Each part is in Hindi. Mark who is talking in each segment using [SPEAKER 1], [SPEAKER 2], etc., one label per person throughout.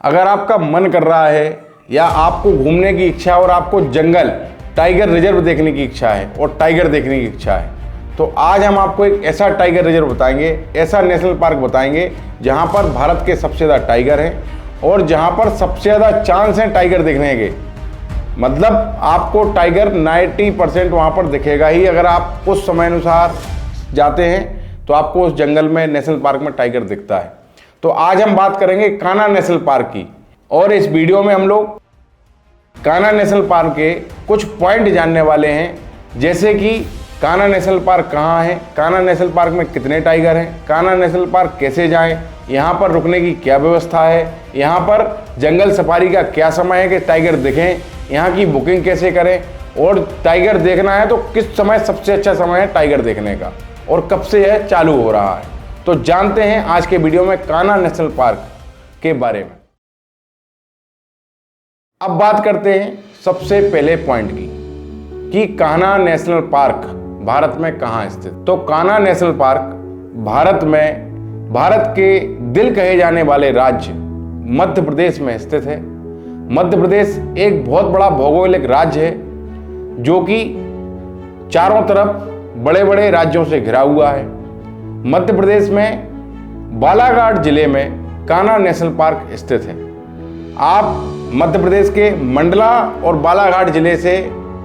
[SPEAKER 1] अगर आपका मन कर रहा है या आपको घूमने की इच्छा है और आपको जंगल टाइगर रिजर्व देखने की इच्छा है और टाइगर देखने की इच्छा है, तो आज हम आपको एक ऐसा टाइगर रिजर्व बताएंगे, ऐसा नेशनल पार्क बताएंगे जहां पर भारत के सबसे ज़्यादा टाइगर हैं और जहां पर सबसे ज़्यादा चांस हैं टाइगर देखने के। मतलब आपको टाइगर 90% वहाँ पर दिखेगा ही। अगर आप उस समय अनुसार जाते हैं तो आपको उस जंगल में, नेशनल पार्क में टाइगर दिखता है। तो आज हम बात करेंगे कान्हा नेशनल पार्क की, और इस वीडियो में हम लोग कान्हा नेशनल पार्क के कुछ पॉइंट जानने वाले हैं, जैसे कि कान्हा नेशनल पार्क कहाँ है, कान्हा नेशनल पार्क में कितने टाइगर हैं, कान्हा नेशनल पार्क कैसे जाएं, यहाँ पर रुकने की क्या व्यवस्था है, यहाँ पर जंगल सफारी का क्या समय है कि टाइगर दिखें, यहाँ की बुकिंग कैसे करें, और टाइगर देखना है तो किस समय सबसे अच्छा समय है टाइगर देखने का और कब से यह चालू हो रहा है। तो जानते हैं आज के वीडियो में कान्हा नेशनल पार्क के बारे में। अब बात करते हैं सबसे पहले पॉइंट की कि कान्हा नेशनल पार्क भारत में कहाँ स्थित। तो कान्हा नेशनल पार्क भारत के दिल कहे जाने वाले राज्य मध्य प्रदेश में स्थित है। मध्य प्रदेश एक बहुत बड़ा भौगोलिक राज्य है जो कि चारों तरफ बड़े बड़े राज्यों से घिरा हुआ है। मध्य प्रदेश में बालाघाट जिले में कान्हा नेशनल पार्क स्थित है। आप मध्य प्रदेश के मंडला और बालाघाट जिले से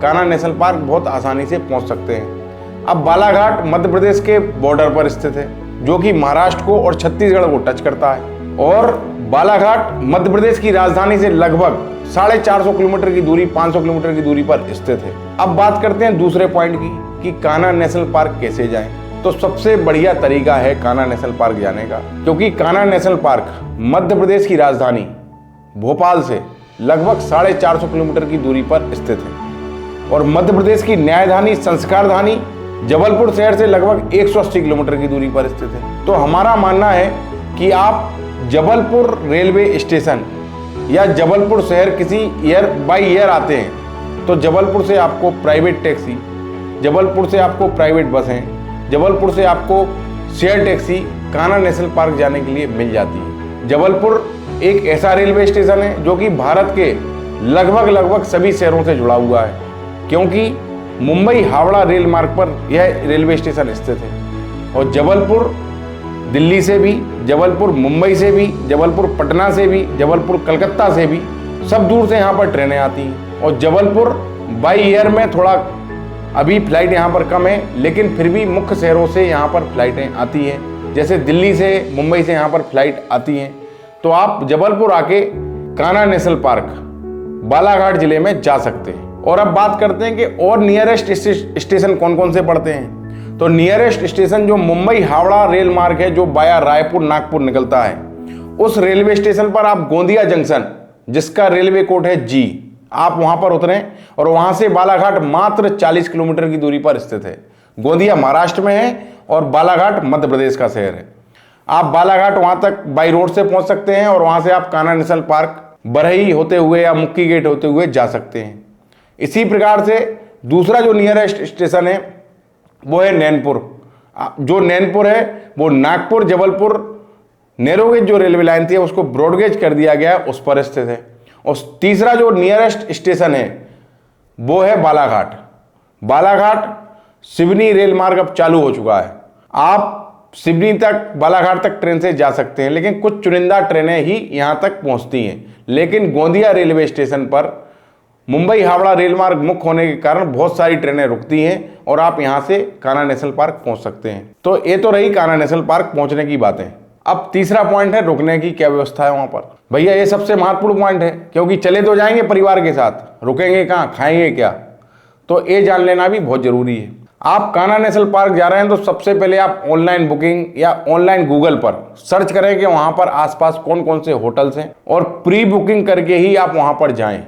[SPEAKER 1] कान्हा नेशनल पार्क बहुत आसानी से पहुंच सकते हैं। अब बालाघाट मध्य प्रदेश के बॉर्डर पर स्थित है जो कि महाराष्ट्र को और छत्तीसगढ़ को टच करता है, और बालाघाट मध्य प्रदेश की राजधानी से लगभग 450 किलोमीटर की दूरी, 500 किलोमीटर की दूरी पर स्थित है। अब बात करते हैं दूसरे पॉइंट की कि कान्हा नेशनल पार्क कैसे जाएं। तो सबसे बढ़िया तरीका है कान्हा नेशनल पार्क जाने का, क्योंकि कान्हा नेशनल पार्क मध्य प्रदेश की राजधानी भोपाल से लगभग 450 किलोमीटर की दूरी पर स्थित है, और मध्य प्रदेश की न्यायधानी, संस्कारधानी जबलपुर शहर से लगभग 180 किलोमीटर की दूरी पर स्थित है। तो हमारा मानना है कि आप जबलपुर रेलवे स्टेशन या जबलपुर शहर किसी बाई एयर आते हैं तो जबलपुर से आपको प्राइवेट टैक्सी, जबलपुर से आपको प्राइवेट बसें, जबलपुर से आपको share taxi Kanha national park जाने के लिए मिल जाती है। जबलपुर एक ऐसा रेलवे स्टेशन है जो कि भारत के लगभग सभी शहरों से जुड़ा हुआ है, क्योंकि मुंबई हावड़ा रेल मार्ग पर यह रेलवे स्टेशन स्थित है। और जबलपुर दिल्ली से भी, जबलपुर मुंबई से भी, जबलपुर पटना से भी, जबलपुर कलकत्ता से भी, सब दूर से यहाँ पर ट्रेनें आती हैं। और जबलपुर बाई एयर में थोड़ा अभी फ्लाइट यहाँ पर कम है, लेकिन फिर भी मुख्य शहरों से यहाँ पर फ्लाइटें आती हैं, जैसे दिल्ली से, मुंबई से यहाँ पर फ्लाइट आती हैं। तो आप जबलपुर आके कान्हा नेशनल पार्क बालाघाट जिले में जा सकते हैं। और अब बात करते हैं कि और नियरेस्ट स्टेशन कौन कौन से पड़ते हैं। तो नियरेस्ट स्टेशन जो मुंबई हावड़ा रेल मार्ग है, जो बाया रायपुर नागपुर निकलता है, उस रेलवे स्टेशन पर आप गोंदिया जंक्शन, जिसका रेलवे कोड है जी, आप वहां पर उतरें और वहां से बालाघाट मात्र 40 किलोमीटर की दूरी पर स्थित है। गोंदिया महाराष्ट्र में है और बालाघाट मध्य प्रदेश का शहर है। आप बालाघाट वहां तक बाई रोड से पहुंच सकते हैं और वहां से आप कान्हा नेशनल पार्क बरही होते हुए या मुक्की गेट होते हुए जा सकते हैं। इसी प्रकार से दूसरा जो नियरेस्ट स्टेशन है वो है नैनपुर। जो नैनपुर है वो नागपुर जबलपुर नैरोगेज जो रेलवे लाइन थी उसको ब्रॉडगेज कर दिया गया, उस पर स्थित है। और तीसरा जो नियरेस्ट स्टेशन है वो है बालाघाट। बालाघाट सिवनी रेल मार्ग अब चालू हो चुका है। आप सिवनी तक, बालाघाट तक ट्रेन से जा सकते हैं, लेकिन कुछ चुनिंदा ट्रेनें ही यहां तक पहुंचती हैं। लेकिन गोंदिया रेलवे स्टेशन पर मुंबई हावड़ा रेल मार्ग मुख्य होने के कारण बहुत सारी ट्रेनें रुकती हैं और आप यहां से कान्हा नेशनल पार्क पहुंच सकते हैं। तो ये तो रही कान्हा नेशनल पार्क पहुंचने की बातें। अब तीसरा पॉइंट है रुकने की क्या व्यवस्था है वहां पर। भैया ये सबसे महत्वपूर्ण पॉइंट है, क्योंकि चले तो जाएंगे परिवार के साथ, रुकेंगे कहाँ, खाएंगे क्या, तो ये जान लेना भी बहुत जरूरी है। आप कान्हा नेशनल पार्क जा रहे हैं तो सबसे पहले आप ऑनलाइन बुकिंग या ऑनलाइन गूगल पर सर्च करें कि वहां पर आसपास कौन कौन से होटल्स हैं, और प्री बुकिंग करके ही आप वहां पर जाएं।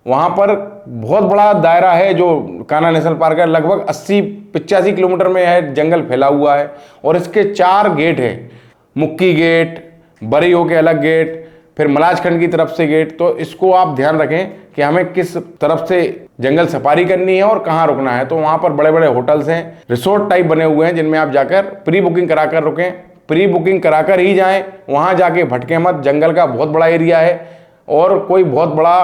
[SPEAKER 1] वहां पर बहुत बड़ा दायरा है जो कान्हा नेशनल पार्क है, लगभग 80-85 किलोमीटर में है, जंगल फैला हुआ है, और इसके 4 गेट हैं, मुक्की गेट, बरईहो के अलग गेट, फिर मलाजखंड की तरफ से गेट। तो इसको आप ध्यान रखें कि हमें किस तरफ से जंगल सफारी करनी है और कहाँ रुकना है। तो वहाँ पर बड़े बड़े होटल्स हैं, रिसोर्ट टाइप बने हुए हैं, जिनमें आप जाकर प्री बुकिंग कराकर रुकें, प्री बुकिंग कराकर ही जाएं, वहाँ जाके भटके मत। जंगल का बहुत बड़ा एरिया है और कोई बहुत बड़ा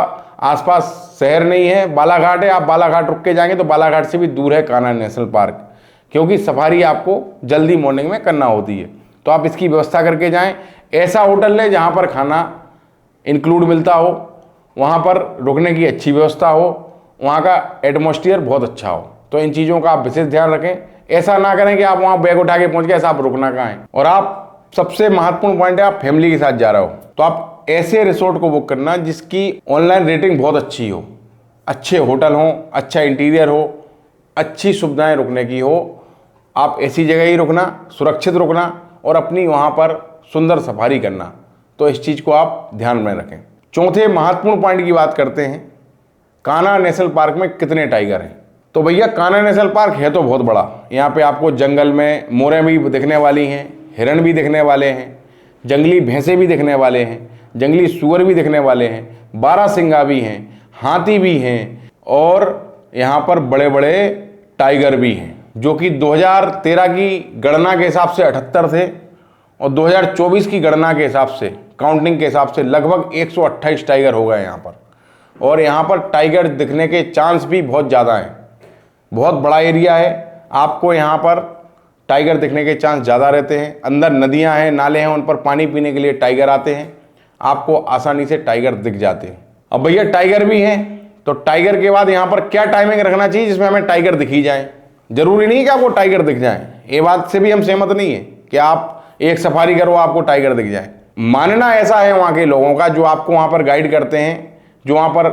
[SPEAKER 1] आसपास शहर नहीं है। बालाघाट है, आप बालाघाट रुक के जाएंगे तो बालाघाट से भी दूर है कान्हा नेशनल पार्क, क्योंकि सफारी आपको जल्दी मॉर्निंग में करना होती है। तो आप इसकी व्यवस्था करके जाएं। ऐसा होटल लें जहाँ पर खाना इंक्लूड मिलता हो, वहाँ पर रुकने की अच्छी व्यवस्था हो, वहाँ का एटमॉस्फेयर बहुत अच्छा हो। तो इन चीज़ों का आप विशेष ध्यान रखें। ऐसा ना करें कि आप वहाँ बैग उठा के पहुँच गए, ऐसा आप रुकना कहाँ है। और आप सबसे महत्वपूर्ण पॉइंट है, आप फैमिली के साथ जा रहे हो तो आप ऐसे रिसोर्ट को बुक करना जिसकी ऑनलाइन रेटिंग बहुत अच्छी हो, अच्छे होटल हों, अच्छा इंटीरियर हो, अच्छी सुविधाएं रुकने की हो। आप ऐसी जगह ही रुकना, सुरक्षित रुकना और अपनी वहाँ पर सुंदर सफारी करना। तो इस चीज़ को आप ध्यान में रखें। चौथे महत्वपूर्ण पॉइंट की बात करते हैं, कान्हा नेशनल पार्क में कितने टाइगर हैं। तो भैया कान्हा नेशनल पार्क है तो बहुत बड़ा। यहाँ पे आपको जंगल में मोरें भी दिखने वाली हैं, हिरण भी दिखने वाले हैं, जंगली भैंसें भी दिखने वाले हैं, जंगली सूअर भी दिखने वाले हैं, बारहसिंगा भी हैं, हाथी भी हैं और यहाँ पर बड़े बड़े टाइगर भी हैं, जो कि 2013 की गणना के हिसाब से 78 थे और 2024 की गणना के हिसाब से, काउंटिंग के हिसाब से लगभग 128 टाइगर हो गए यहाँ पर। और यहाँ पर टाइगर दिखने के चांस भी बहुत ज़्यादा हैं। बहुत बड़ा एरिया है, आपको यहाँ पर टाइगर दिखने के चांस ज़्यादा रहते हैं। अंदर नदियाँ हैं, नाले हैं, उन पर पानी पीने के लिए टाइगर आते हैं, आपको आसानी से टाइगर दिख जाते हैं। अब भैया टाइगर भी हैं तो टाइगर के बाद यहाँ पर क्या टाइमिंग रखना चाहिए जिसमें हमें टाइगर दिखी जाए। जरूरी नहीं कि आपको टाइगर दिख जाए, ये बात से भी हम सहमत नहीं है कि आप एक सफारी करो आपको टाइगर दिख जाए। मानना ऐसा है वहाँ के लोगों का, जो आपको वहाँ पर गाइड करते हैं, जो वहाँ पर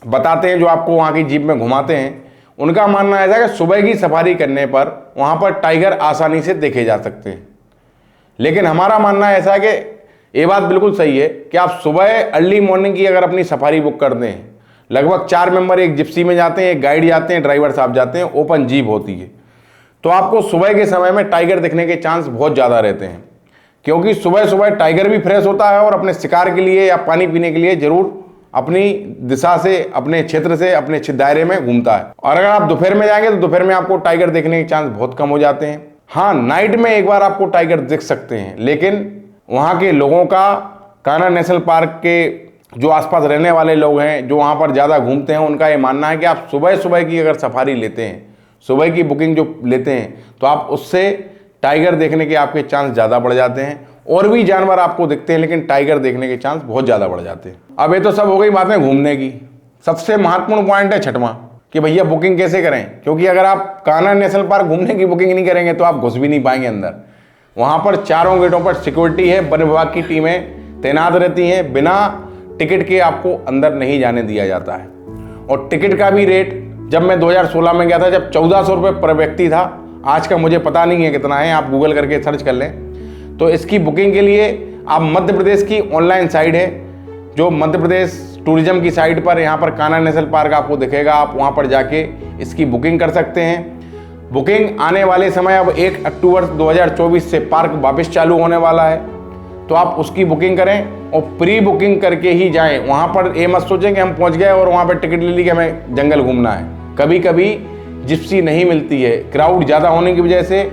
[SPEAKER 1] बताते हैं, जो आपको वहाँ की जीप में घुमाते हैं, उनका मानना ऐसा है कि सुबह की सफारी करने पर वहाँ पर टाइगर आसानी से देखे जा सकते हैं। लेकिन हमारा मानना ऐसा है कि ये बात बिल्कुल सही है कि आप सुबह अर्ली मॉर्निंग की अगर अपनी सफारी बुक करते हैं, लगभग 4 मेंबर एक जिप्सी में जाते हैं, एक गाइड जाते हैं, ड्राइवर साहब जाते हैं, ओपन जीप होती है, तो आपको सुबह के समय में टाइगर दिखने के चांस बहुत ज़्यादा रहते हैं। क्योंकि सुबह सुबह टाइगर भी फ्रेश होता है और अपने शिकार के लिए या पानी पीने के लिए जरूर अपनी दिशा से, अपने क्षेत्र से, अपने दायरे में घूमता है। और अगर आप दोपहर में जाएंगे तो दोपहर में आपको टाइगर देखने के चांस बहुत कम हो जाते हैं। हाँ, नाइट में एक बार आपको टाइगर दिख सकते हैं, लेकिन वहाँ के लोगों का, कान्हा नेशनल पार्क के जो आसपास रहने वाले लोग हैं, जो वहाँ पर ज़्यादा घूमते हैं, उनका ये मानना है कि आप सुबह सुबह की अगर सफारी लेते हैं, सुबह की बुकिंग जो लेते हैं, तो आप उससे टाइगर देखने के आपके चांस ज़्यादा बढ़ जाते हैं। और भी जानवर आपको दिखते हैं, लेकिन टाइगर देखने के चांस बहुत ज़्यादा बढ़ जाते हैं। अब ये तो सब हो गई बातें घूमने की। सबसे महत्वपूर्ण पॉइंट है छठवां, कि भैया बुकिंग कैसे करें। क्योंकि अगर आप कान्हा नेशनल पार्क घूमने की बुकिंग नहीं करेंगे तो आप घुस भी नहीं पाएंगे अंदर। वहाँ पर चारों गेटों पर सिक्योरिटी है, वन विभाग की टीमें तैनात रहती हैं। बिना टिकट के आपको अंदर नहीं जाने दिया जाता है। और टिकट का भी रेट, जब मैं 2016 में गया था, जब 1400 रुपये पर व्यक्ति था, आज का मुझे पता नहीं है कितना है, आप गूगल करके सर्च कर लें। तो इसकी बुकिंग के लिए आप मध्य प्रदेश की ऑनलाइन साइट है, जो मध्य प्रदेश टूरिज्म की साइट पर यहाँ पर कान्हा नेशनल पार्क आपको दिखेगा, आप वहाँ पर जाके इसकी बुकिंग कर सकते हैं। बुकिंग आने वाले समय, अब 1 अक्टूबर 2024 से पार्क वापस चालू होने वाला है, तो आप उसकी बुकिंग करें और प्री बुकिंग करके ही जाएं। वहाँ पर ये मत सोचें कि हम पहुँच गए और वहाँ पर टिकट ले ली कि हमें जंगल घूमना है। कभी कभी जिप्सी नहीं मिलती है, क्राउड ज़्यादा होने की वजह से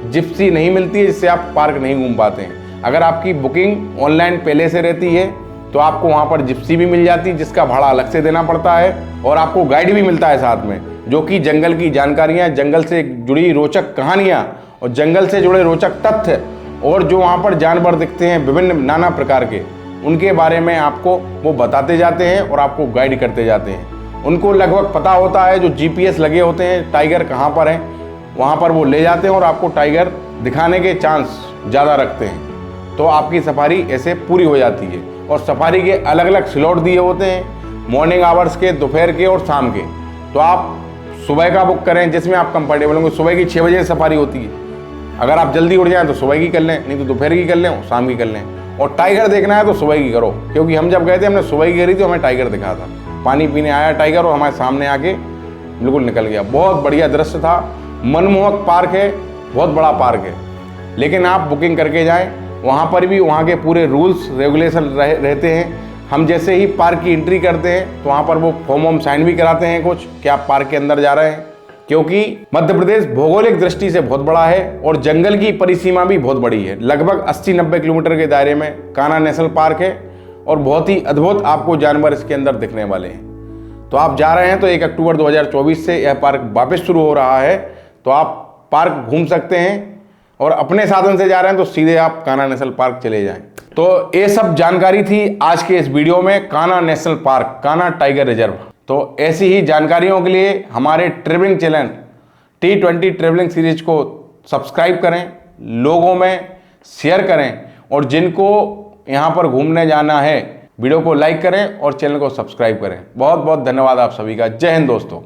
[SPEAKER 1] जिप्सी नहीं मिलती है, जिससे आप पार्क नहीं घूम पाते हैं। अगर आपकी बुकिंग ऑनलाइन पहले से रहती है तो आपको वहाँ पर जिप्सी भी मिल जाती है, जिसका भाड़ा अलग से देना पड़ता है, और आपको गाइड भी मिलता है साथ में, जो कि जंगल की जानकारियाँ, जंगल से जुड़ी रोचक कहानियाँ और जंगल से जुड़े रोचक तथ्य, और जो वहाँ पर जानवर दिखते हैं विभिन्न नाना प्रकार के, उनके बारे में आपको वो बताते जाते हैं और आपको गाइड करते जाते हैं। उनको लगभग पता होता है, जो GPS लगे होते हैं टाइगर कहाँ पर हैं, वहाँ पर वो ले जाते हैं और आपको टाइगर दिखाने के चांस ज़्यादा रखते हैं। तो आपकी सफारी ऐसे पूरी हो जाती है। और सफारी के अलग अलग स्लॉट दिए होते हैं, मॉर्निंग आवर्स के, दोपहर के और शाम के। तो आप सुबह का बुक करें जिसमें आप कंफर्टेबल होंगे। सुबह की 6 बजे सफारी होती है, अगर आप जल्दी उठ जाएँ तो सुबह की कर लें, नहीं तो दोपहर की कर लें और शाम की कर लें। और टाइगर देखना है तो सुबह की करो, क्योंकि हम जब गए थे हमने सुबह की करी थी, हमें टाइगर दिखा था। पानी पीने आया टाइगर और हमारे सामने आके बिल्कुल निकल गया। बहुत बढ़िया दृश्य था, मनमोहक पार्क है, बहुत बड़ा पार्क है। लेकिन आप बुकिंग करके जाएं, वहाँ पर भी वहाँ के पूरे रूल्स रेगुलेशन रहते हैं। हम जैसे ही पार्क की एंट्री करते हैं तो वहाँ पर वो फॉर्म साइन भी कराते हैं कुछ, कि आप पार्क के अंदर जा रहे हैं, क्योंकि मध्य प्रदेश भौगोलिक दृष्टि से बहुत बड़ा है और जंगल की परिसीमा भी बहुत बड़ी है। लगभग 80-90 किलोमीटर के दायरे में कान्हा नेशनल पार्क है और बहुत ही अद्भुत आपको जानवर इसके अंदर दिखने वाले हैं। तो आप जा रहे हैं तो 1 अक्टूबर 2024 से यह पार्क वापस शुरू हो रहा है, तो आप पार्क घूम सकते हैं और अपने साधन से जा रहे हैं तो सीधे आप कान्हा नेशनल पार्क चले जाएं। तो ये सब जानकारी थी आज के इस वीडियो में Kanha national park, Kanha tiger reserve. तो ऐसी ही जानकारियों के लिए हमारे travelling channel T20 travelling series को सब्सक्राइब करें, लोगों में शेयर करें और जिनको यहाँ पर घूमने जाना है वीडियो को लाइक करें और चैनल को सब्सक्राइब करें। बहुत बहुत धन्यवाद आप सभी का। जय हिंद दोस्तों।